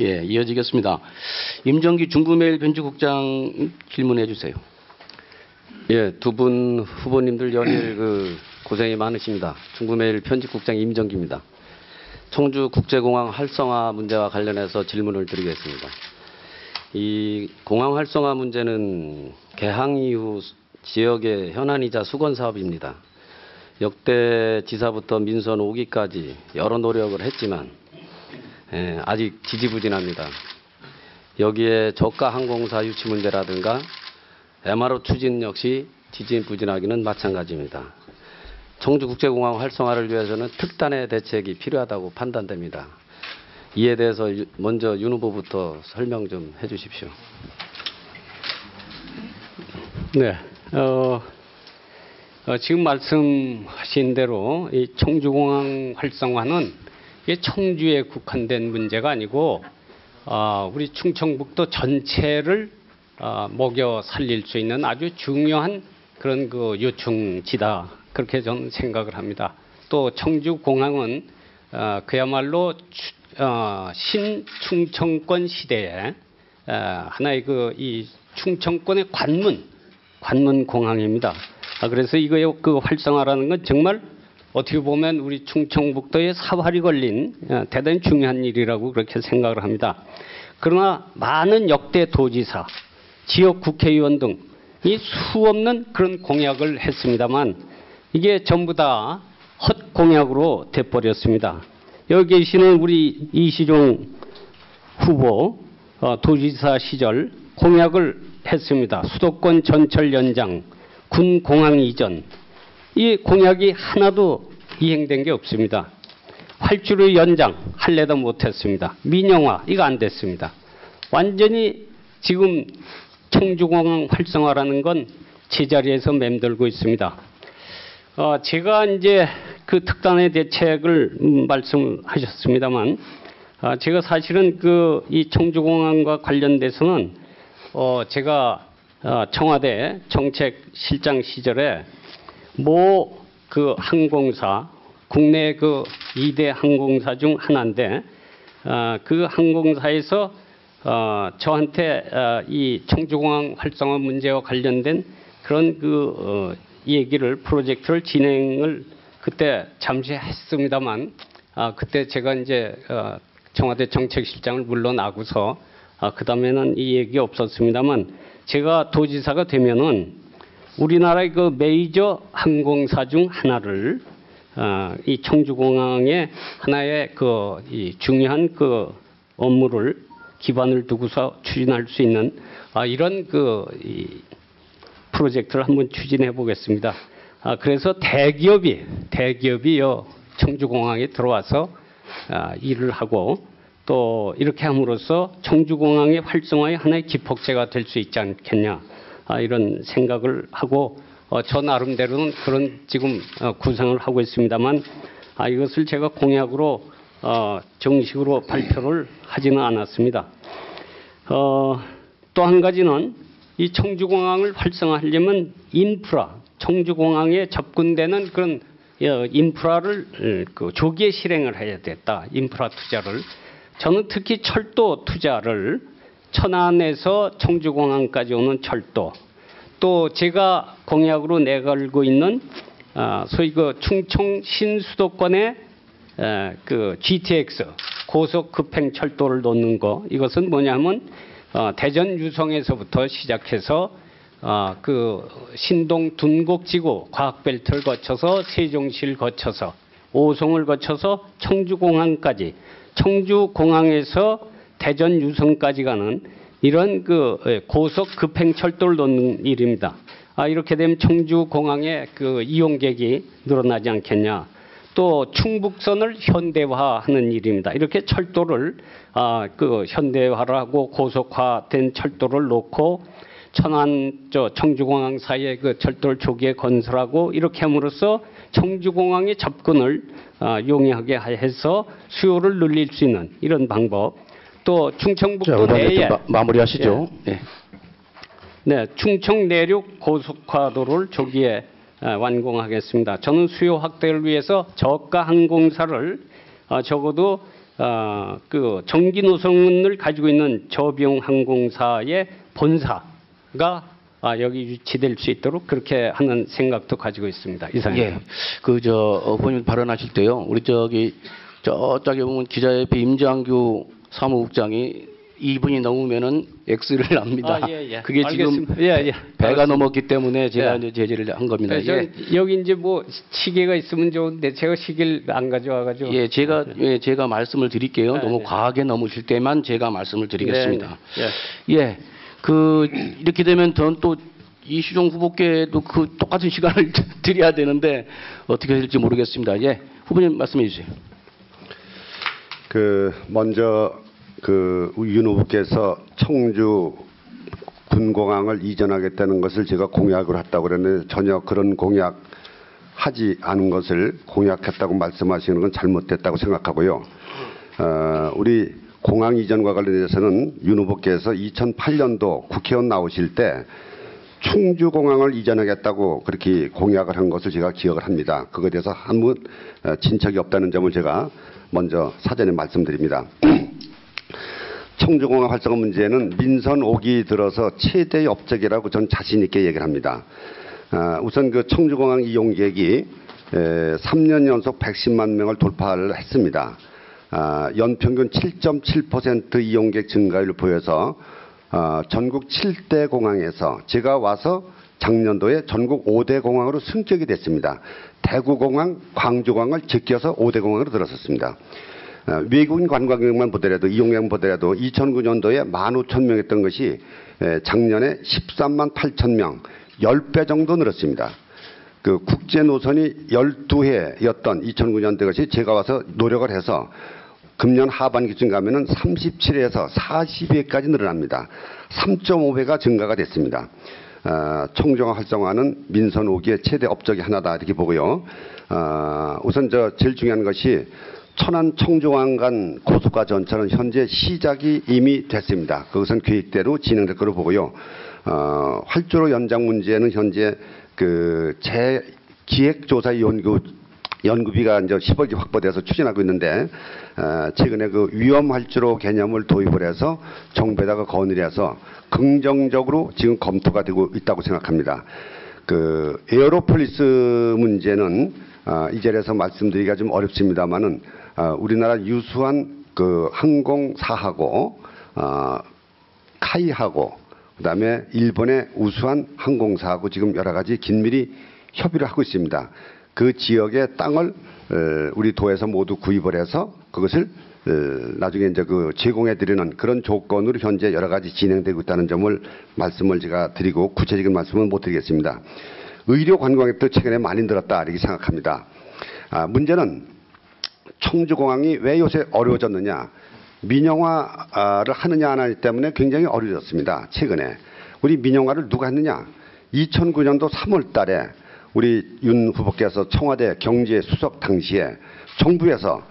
예, 이어지겠습니다. 임정기 중부메일 편집국장 질문해 주세요. 예, 두 분 후보님들 연일 고생이 많으십니다. 중부메일 편집국장 임정기입니다. 청주 국제공항 활성화 문제와 관련해서 질문을 드리겠습니다. 이 공항 활성화 문제는 개항 이후 지역의 현안이자 수건 사업입니다. 역대 지사부터 민선 5기까지 여러 노력을 했지만 아직 지지부진합니다. 여기에 저가 항공사 유치 문제라든가 MRO 추진 역시 지지부진하기는 마찬가지입니다. 청주국제공항 활성화를 위해서는 특단의 대책이 필요하다고 판단됩니다. 이에 대해서 먼저 윤 후보부터 설명 좀 해주십시오. 네, 지금 말씀하신 대로 이 청주공항 활성화는 이게 청주에 국한된 문제가 아니고 우리 충청북도 전체를 먹여 살릴 수 있는 아주 중요한 그런 요충지다, 그렇게 저는 생각을 합니다. 또 청주공항은 그야말로 신충청권 시대에 하나의 이 충청권의 관문 공항입니다. 그래서 이거의 활성화라는 건 정말 어떻게 보면 우리 충청북도에 사활이 걸린 대단히 중요한 일이라고 그렇게 생각을 합니다. 그러나 많은 역대 도지사, 지역 국회의원 등이 수없는 그런 공약을 했습니다만 이게 전부 다 헛공약으로 돼버렸습니다. 여기 계시는 우리 이시종 후보 도지사 시절 공약을 했습니다. 수도권 전철 연장, 군 공항 이전, 이 공약이 하나도 이행된 게 없습니다. 활주로 연장 할래도 못했습니다. 민영화 이거 안 됐습니다. 완전히 지금 청주공항 활성화라는 건 제자리에서 맴돌고 있습니다. 제가 이제 그 특단의 대책을 말씀하셨습니다만 제가 사실은 이 청주공항과 관련돼서는 제가 청와대 정책실장 시절에 항공사, 국내 2대 항공사 중 하나인데 그 항공사에서 저한테 이 청주공항 활성화 문제와 관련된 그런 얘기를, 프로젝트를 진행을 그때 잠시 했습니다만 그때 제가 이제 청와대 정책실장을 물러나고서 그 다음에는 이 얘기 없었습니다만 제가 도지사가 되면은 우리나라의 메이저 항공사 중 하나를 이 청주공항의 하나의 이 중요한 업무를 기반을 두고서 추진할 수 있는 이런 이 프로젝트를 한번 추진해 보겠습니다. 그래서 대기업이 청주공항에 들어와서 일을 하고 또 이렇게 함으로써 청주공항의 활성화의 하나의 기폭제가 될 수 있지 않겠냐, 이런 생각을 하고 저 나름대로는 그런 지금 구상을 하고 있습니다만 이것을 제가 공약으로 정식으로 발표를 하지는 않았습니다. 또 한 가지는 이 청주공항을 활성화하려면 인프라, 청주공항에 접근되는 그런 인프라를 조기에 실행을 해야 됐다. 인프라 투자를. 저는 특히 철도 투자를, 천안에서 청주공항까지 오는 철도, 또 제가 공약으로 내걸고 있는 소위 충청 신수도권의 GTX 고속 급행 철도를 놓는 거, 이것은 뭐냐면 대전 유성에서부터 시작해서 신동 둔곡지구 과학벨트를 거쳐서 세종시를 거쳐서 오송을 거쳐서 청주공항까지, 청주공항에서 대전 유성까지 가는 이런 고속 급행 철도를 놓는 일입니다. 이렇게 되면 청주공항의 이용객이 늘어나지 않겠냐. 또 충북선을 현대화하는 일입니다. 이렇게 철도를 현대화를 하고 고속화된 철도를 놓고 천안 청주공항 사이에 철도를 조기에 건설하고 이렇게 함으로써 청주공항의 접근을 용이하게 해서 수요를 늘릴 수 있는 이런 방법. 또 충청북도 내에 마무리하시죠. 예. 네, 충청 내륙 고속화도를 조기에 완공하겠습니다. 저는 수요 확대를 위해서 저가 항공사를 적어도 그 전기 노선을 가지고 있는 저비용 항공사의 본사가 여기 유치될 수 있도록 그렇게 하는 생각도 가지고 있습니다. 이상입니다. 예. 후보님 발언하실 때요. 우리 저쪽에 보면 기자협회 임장규 사무국장이 2분이 넘으면은 X를 납니다. 그게 지금 알겠습니다. 예. 배가 넘었기 때문에 제가 예. 이제 제재를 한 겁니다. 여기 이제 뭐 시계가 있으면 좋은데 제가 시계를 안 가져와가지고. 제가 말씀을 드릴게요. 너무 과하게 넘으실 때만 제가 말씀을 드리겠습니다. 이렇게 되면 전 또 이슈종 후보께도 그 똑같은 시간을 드려야 되는데 어떻게 될지 모르겠습니다. 후보님 말씀해 주세요. 먼저 윤 후보께서 청주 군공항을 이전하겠다는 것을 제가 공약을 했다고 그랬는데 전혀 그런 공약하지 않은 것을 공약했다고 말씀하시는 건 잘못됐다고 생각하고요. 우리 공항 이전과 관련해서는 윤 후보께서 2008년도 국회의원 나오실 때 충주공항을 이전하겠다고 그렇게 공약을 한 것을 제가 기억을 합니다. 그거에 대해서 한번 진척이 없다는 점을 제가 먼저 사전에 말씀드립니다. 청주공항 활성화 문제는 민선 5기 들어서 최대의 업적이라고 전 자신 있게 얘기를 합니다. 우선 그 청주공항 이용객이 3년 연속 110만 명을 돌파를 했습니다. 연평균 7.7% 이용객 증가율을 보여서 전국 7대 공항에서 제가 와서 작년도에 전국 5대 공항으로 승격이 됐습니다. 대구공항, 광주공항을 제껴서 5대 공항으로 들어섰습니다. 외국인 관광객만 보더라도 이용객만 보더라도 2009년도에 15,000명이었던 것이 작년에 13만 8,000명, 10배 정도 늘었습니다. 그 국제 노선이 12회였던 2009년도 것이 제가 와서 노력을 해서 금년 하반기쯤 가면은 37회에서 40회까지 늘어납니다. 3.5배가 증가가 됐습니다. 청주공항 활성화는 민선 5기의 최대 업적이 하나다 이렇게 보고요. 우선 제일 중요한 것이 천안 청주공항 간 고속화 전차는 현재 시작이 이미 됐습니다. 그것은 계획대로 진행될 것으로 보고요. 활주로 연장 문제는 현재 기획조사 연구비가 이제 10억이 확보돼서 추진하고 있는데 최근에 위험 활주로 개념을 도입을 해서 정부에다가 건의를 해서 긍정적으로 지금 검토가 되고 있다고 생각합니다. 에어로폴리스 문제는 이 자리에서 말씀드리기가 좀 어렵습니다만은 우리나라 유수한 항공사하고 카이하고 그다음에 일본의 우수한 항공사하고 지금 여러 가지 긴밀히 협의를 하고 있습니다. 그 지역의 땅을 우리 도에서 모두 구입을 해서 그것을 나중에 이제 제공해 드리는 그런 조건으로 현재 여러 가지 진행되고 있다는 점을 말씀을 제가 드리고 구체적인 말씀은 못 드리겠습니다. 의료 관광객도 최근에 많이 늘었다 이렇게 생각합니다. 문제는 청주공항이 왜 요새 어려워졌느냐? 민영화를 하느냐 안 하느냐 때문에 굉장히 어려워졌습니다. 최근에 우리 민영화를 누가 했느냐? 2009년도 3월 달에 우리 윤 후보께서 청와대 경제수석 당시에 정부에서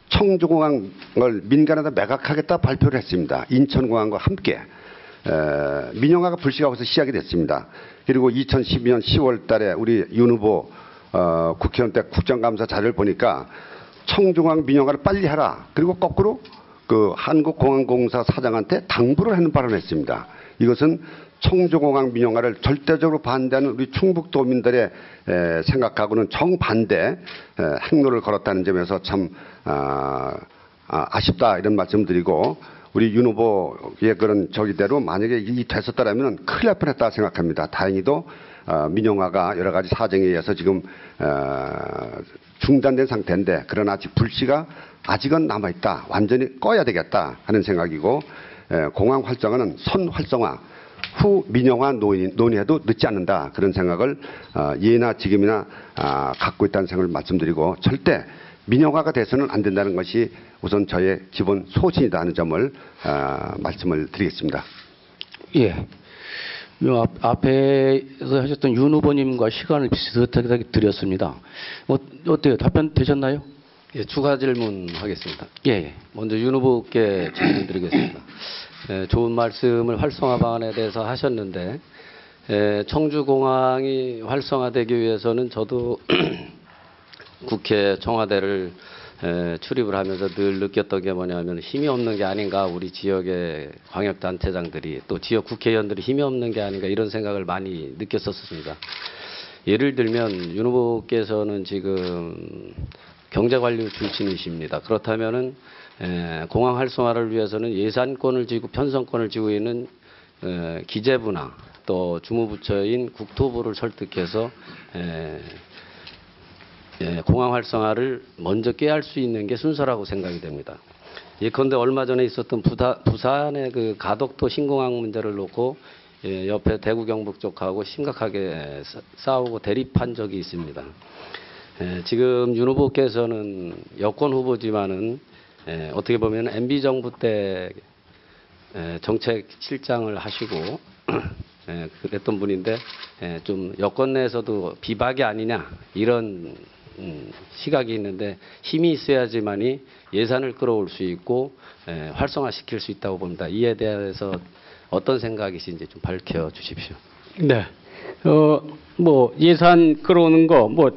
청주공항을 민간에다 매각하겠다 발표를 했습니다. 인천공항과 함께 민영화가 불씨가고서 시작이 됐습니다. 그리고 2012년 10월 달에 우리 윤 후보 국회의원 때 국정감사 자료를 보니까 청주공항 민영화를 빨리 하라. 그리고 거꾸로 한국공항공사 사장한테 당부를 하는 발언을 했습니다. 이것은 청주공항 민영화를 절대적으로 반대하는 우리 충북도민들의 생각하고는 정반대 행로를 걸었다는 점에서 참 아쉽다 이런 말씀드리고 우리 윤 후보의 그런 저기대로 만약에 이 됐었다라면 큰일 날 뻔했다 생각합니다. 다행히도 민영화가 여러 가지 사정에 의해서 지금 중단된 상태인데 그러나 아직 불씨가 아직은 남아있다. 완전히 꺼야 되겠다 하는 생각이고 공항 활성화는 선 활성화 후 민영화 논의해도 늦지 않는다. 그런 생각을 예나 지금이나 갖고 있다는 생각을 말씀드리고 절대 민영화가 돼서는 안 된다는 것이 우선 저의 기본 소신이다 하는 점을 말씀을 드리겠습니다. 예. 앞에서 하셨던 윤 후보님과 시간을 비슷하게 드렸습니다. 어때요? 답변 되셨나요? 예, 추가 질문하겠습니다. 예. 먼저 윤 후보께 질문드리겠습니다. 좋은 말씀을 활성화 방안에 대해서 하셨는데 청주공항이 활성화되기 위해서는 저도 국회 청와대를 출입을 하면서 늘 느꼈던 게 뭐냐면 힘이 없는 게 아닌가, 우리 지역의 광역단체장들이 또 지역 국회의원들이 힘이 없는 게 아닌가 이런 생각을 많이 느꼈었습니다. 예를 들면 윤 후보께서는 지금 경제관료 출신이십니다. 그렇다면은 공항 활성화를 위해서는 예산권을 쥐고 편성권을 쥐고 있는 기재부나 또 주무부처인 국토부를 설득해서 공항 활성화를 먼저 꾀할 수 있는 게 순서라고 생각이 됩니다. 예컨대 얼마 전에 있었던 부산의 그 가덕도 신공항 문제를 놓고 옆에 대구 경북 쪽하고 심각하게 싸우고 대립한 적이 있습니다. 지금 윤 후보께서는 여권 후보지만은 어떻게 보면 MB 정부 때 정책 실장을 하시고 그랬던 분인데 좀 여권 내에서도 비박이 아니냐 이런 시각이 있는데 힘이 있어야지만이 예산을 끌어올 수 있고 활성화시킬 수 있다고 봅니다. 이에 대해서 어떤 생각이신지 좀 밝혀 주십시오. 네. 뭐 예산 끌어오는 거 뭐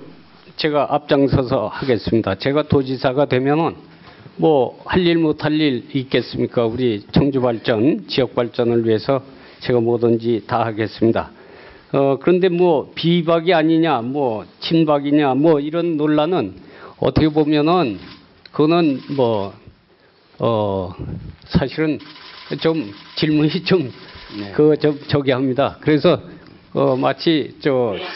제가 앞장서서 하겠습니다. 제가 도지사가 되면은 뭐 할 일 못할 일 있겠습니까? 우리 청주 발전, 지역 발전을 위해서 제가 뭐든지 다 하겠습니다. 그런데 뭐 비박이 아니냐, 뭐 친박이냐, 뭐 이런 논란은 어떻게 보면은 그거는 뭐 사실은 좀 질문이 좀 저기 합니다. 그래서 마치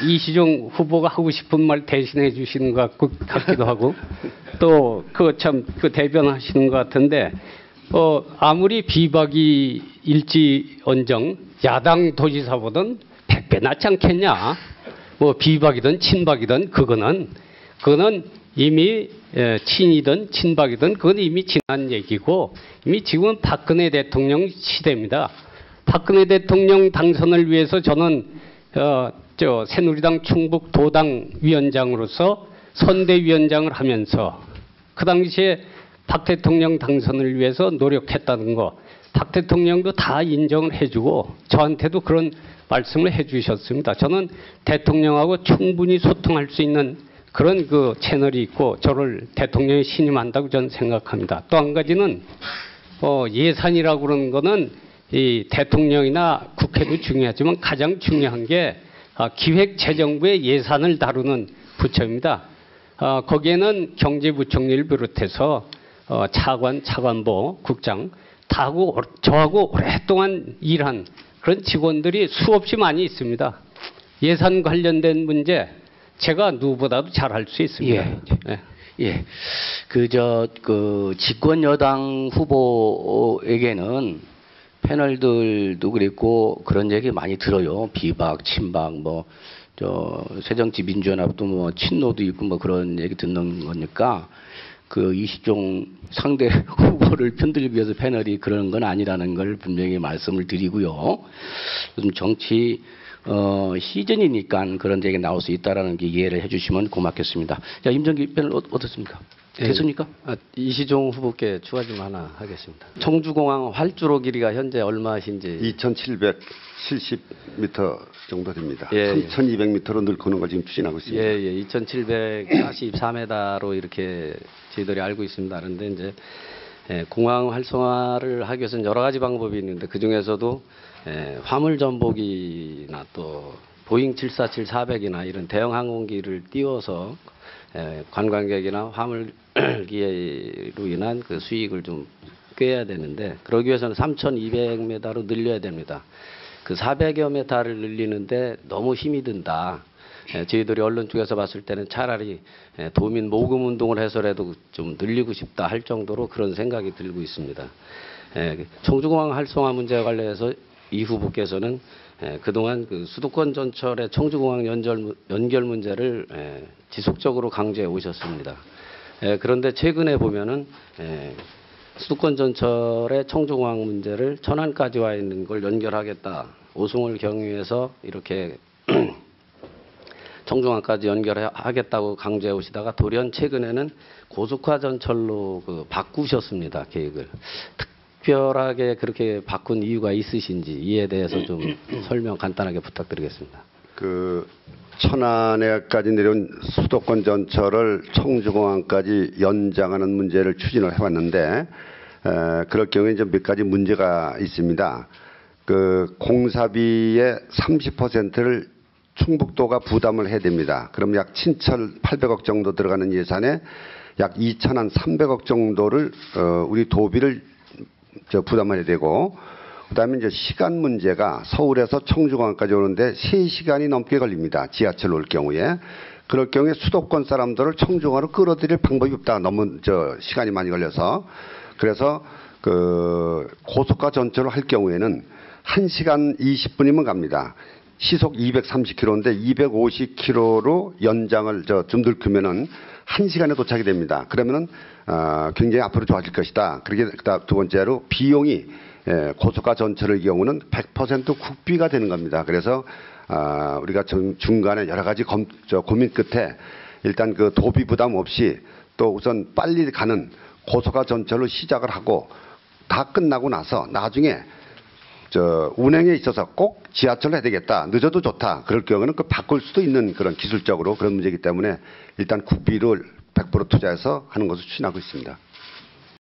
이시종 후보가 하고 싶은 말 대신해 주시는 것 같기도 하고 또 그 대변하시는 것 같은데 아무리 비박이 일지언정 야당 도지사보단 100배 낫지 않겠냐? 뭐 비박이든 친박이든 그거는 이미 친이든 친박이든 그건 이미 지난 얘기고 이미 지금은 박근혜 대통령 시대입니다. 박근혜 대통령 당선을 위해서 저는 새누리당 충북 도당 위원장으로서 선대위원장을 하면서 그 당시에 박 대통령 당선을 위해서 노력했다는 거 박 대통령도 다 인정을 해주고 저한테도 그런 말씀을 해주셨습니다. 저는 대통령하고 충분히 소통할 수 있는 그런 그 채널이 있고 저를 대통령이 신임한다고 저는 생각합니다. 또 한 가지는 예산이라고 그러는 거는 이 대통령이나 국회도 중요하지만 가장 중요한 게 기획재정부의 예산을 다루는 부처입니다. 거기에는 경제부총리를 비롯해서 차관, 차관보, 국장 다하고 저하고 오랫동안 일한 그런 직원들이 수없이 많이 있습니다. 예산 관련된 문제 제가 누구보다도 잘할 수 있습니다. 예. 그 집권 여당 후보에게는 패널들도 그랬고 그런 얘기 많이 들어요. 비박, 친박, 새정치민주연합도 친노도 있고 그런 얘기 듣는 거니까 그 이시종 상대 후보를 편들기 위해서 패널이 그런 건 아니라는 걸 분명히 말씀을 드리고요. 요즘 정치 시즌이니까 그런 얘기 나올 수 있다라는 게 이해를 해주시면 고맙겠습니다. 자, 임정기 패널 어떻습니까? 됐습니까? 이시종 후보께 추가 좀 하나 하겠습니다. 청주공항 활주로 길이가 현재 얼마신지 2,770m 정도 됩니다. 3,200m로 늘고는 걸 지금 추진하고 있습니다. 2,744m로 이렇게 저희들이 알고 있습니다. 그런데 이제 공항 활성화를 하기 위해서는 여러 가지 방법이 있는데 그 중에서도 화물 전복이나 또 보잉 747-400이나 이런 대형 항공기를 띄워서 관광객이나 화물기로 인한 그 수익을 좀 꾀해야 되는데 그러기 위해서는 3,200m로 늘려야 됩니다. 그 400여 m를 늘리는데 너무 힘이 든다. 저희들이 언론 쪽에서 봤을 때는 차라리 도민 모금 운동을 해서라도 좀 늘리고 싶다 할 정도로 그런 생각이 들고 있습니다. 청주공항 활성화 문제와 관련해서 이 후보께서는 그동안 그 수도권 전철의 청주공항 연결 문제를 지속적으로 강조해 오셨습니다. 그런데 최근에 보면은 수도권 전철의 청주공항 문제를 천안까지 와 있는 걸 연결하겠다. 오송을 경유해서 이렇게 청주공항까지 연결하겠다고 강조해 오시다가 돌연 최근에는 고속화 전철로 바꾸셨습니다. 계획을. 특별하게 그렇게 바꾼 이유가 있으신지 이에 대해서 좀 설명 간단하게 부탁드리겠습니다. 그 천안에까지 내려온 수도권 전철을 청주공항까지 연장하는 문제를 추진을 해왔는데 그럴 경우에 이제 몇 가지 문제가 있습니다. 그 공사비의 30%를 충북도가 부담을 해야 됩니다. 그럼 약 7,800억 정도 들어가는 예산에 약 2,300억 정도를 우리 도비를 부담해야 되고, 그다음에 이제 시간 문제가 서울에서 청주공항까지 오는데 3시간이 넘게 걸립니다. 지하철로 올 경우에. 그럴 경우에 수도권 사람들을 청주공항으로 끌어들일 방법이 없다. 너무 시간이 많이 걸려서. 그래서 그 고속화 전철을 할 경우에는 1시간 20분이면 갑니다. 시속 230km인데 250km로 연장을 좀 들으면은 1시간에 도착이 됩니다. 그러면은 굉장히 앞으로 좋아질 것이다. 그렇게 두 번째로 비용이 고속화 전철의 경우는 100% 국비가 되는 겁니다. 그래서 우리가 중간에 여러 가지 고민 끝에 일단 그 도비 부담 없이 또 우선 빨리 가는 고속화 전철로 시작을 하고 다 끝나고 나서 나중에 운행에 있어서 꼭 지하철로 해야 되겠다. 늦어도 좋다. 그럴 경우는 그 바꿀 수도 있는 그런 기술적으로 그런 문제이기 때문에 일단 국비를 100% 투자해서 하는 것을 추진하고 있습니다.